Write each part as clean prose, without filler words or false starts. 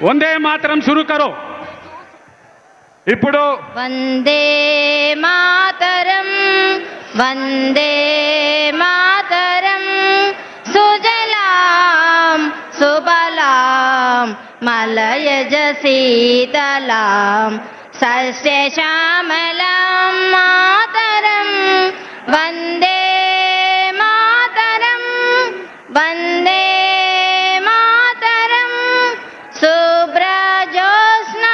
వందే మాతరం शुरू करो ఇప్పుడు వందే మాతరం వందే మాతరం సుజలాం సుబలాం మలయజ శీతలాం సస్యశ్యామలాం మాతరం వందే మాతరం వందే మాతరం శుభ్రజోత్స్న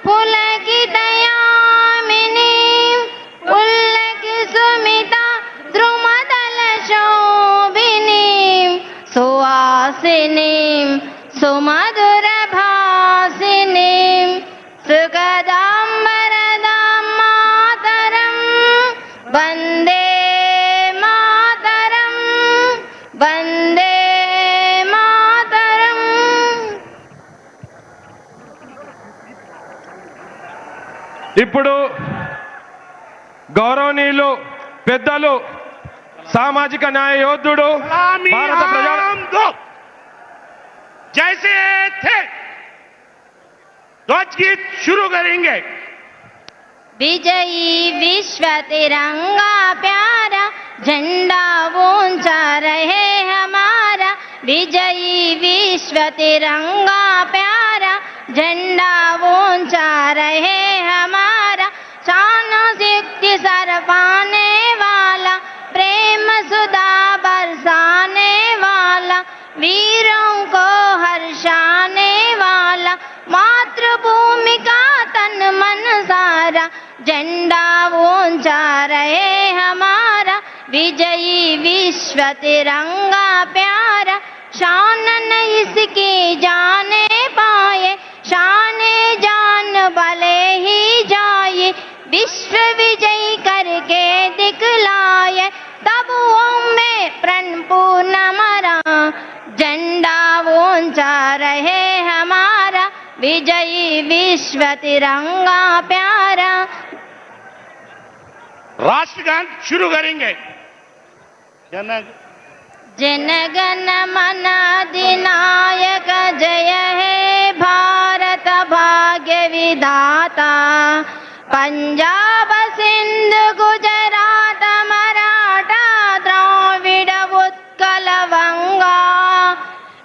పులకితయామిని ఉల్లకిసుమిత ద్రుమదల శోభిని సువాసిని సుమధుర భాసిని సుగదాం వరదాం మాతరం వందే మాతరం వందే మాతరం. ఇప్పుడు గౌరవనీయులు పెద్దలు సామాజిక న్యాయ యోధుడు భారత ప్రజా जैसे थे ध्वज गीत शुरू करेंगे। विजयी विश्व तिरंगा प्यारा झंडा ऊंचा रहे हमारा विजयी विश्व तिरंगा प्यारा झंडा ऊंचा रहे हमारा शान शक्ति सर पाने वाला प्रेम सुधा बरसाने वाला वीरों को हर्षाने वाला मातृभूमि का तन मन सारा झंडा ऊंचा रहे हमारा विजयी विश्व तिरंगा प्यारा शान न इसकी जाने पाए शाने जान भले ही जाए विश्व विजयी करके दिखलाए तब में प्रण पूर्ण मरा झंडा ऊंचा रहे हमारा विजयी विश्व तिरंगा प्यारा. राष्ट्रगान शुरू करेंगे। जनगण मन अधिनायक जय हे भारत भाग्य विधाता पंजाब सिंध गुजरात मराठा द्राविड उत्कल वंगा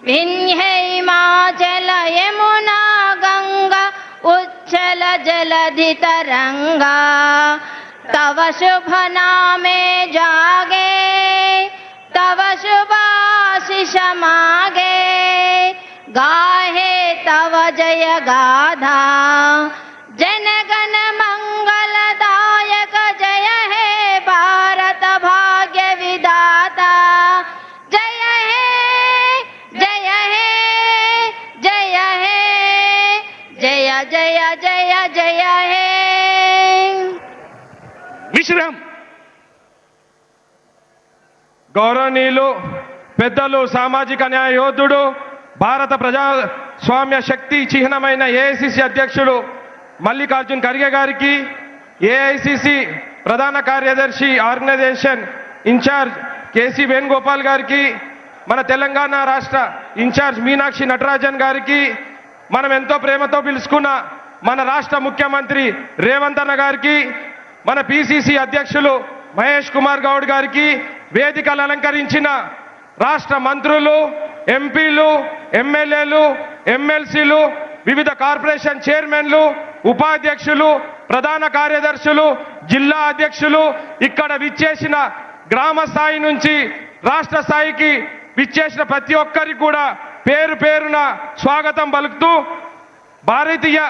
विंध्य हिमाचल यमुना गंगा उच्छल जलधि तरंगा तव शुभ नामे जागे तव शुभाशिष मागे गाहे तव जय गाथा जनगण मंगलदायक जय हे भारत भाग्य विधाता जय हे जय हे जय हे जय जय जय जय हे. विश्राम. గౌరవనీయులు పెద్దలు సామాజిక న్యాయ యోధుడు భారత ప్రజాస్వామ్య శక్తి చిహ్నమైన ఏఐసిసి అధ్యక్షుడు మల్లికార్జున్ ఖర్గే గారికి ఏఐసిసి ప్రధాన కార్యదర్శి ఆర్గనైజేషన్ ఇన్ఛార్జ్ కేసీ వేణుగోపాల్ గారికి మన తెలంగాణ రాష్ట్ర ఇన్ఛార్జ్ మీనాక్షి నటరాజన్ గారికి మనం ఎంతో ప్రేమతో పిలుచుకున్న మన రాష్ట్ర ముఖ్యమంత్రి రేవంత్ అన్న గారికి మన పిసిసి అధ్యక్షులు మహేష్ కుమార్ గౌడ్ గారికి వేదికలు అలంకరించిన రాష్ట్ర మంత్రులు ఎంపీలు ఎమ్మెల్యేలు ఎమ్మెల్సీలు వివిధ కార్పొరేషన్ చైర్మన్లు ఉపాధ్యక్షులు ప్రధాన కార్యదర్శులు జిల్లా అధ్యక్షులు ఇక్కడ విచ్చేసిన గ్రామ స్థాయి నుంచి రాష్ట్ర స్థాయికి విచ్చేసిన ప్రతి ఒక్కరికి కూడా పేరు పేరున స్వాగతం పలుకుతూ భారతీయ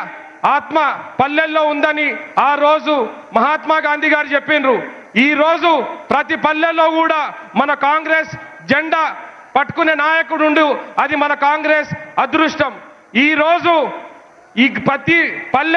ఆత్మ పల్లెల్లో ఉందని ఆ రోజు మహాత్మా గాంధీ గారు చెప్పిండ్రు. ఈ రోజు ప్రతి పల్లెల్లో కూడా మన కాంగ్రెస్ జెండా పట్టుకునే నాయకుడు అది మన కాంగ్రెస్ అదృష్టం. ఈ రోజు ఈ ప్రతి పల్లె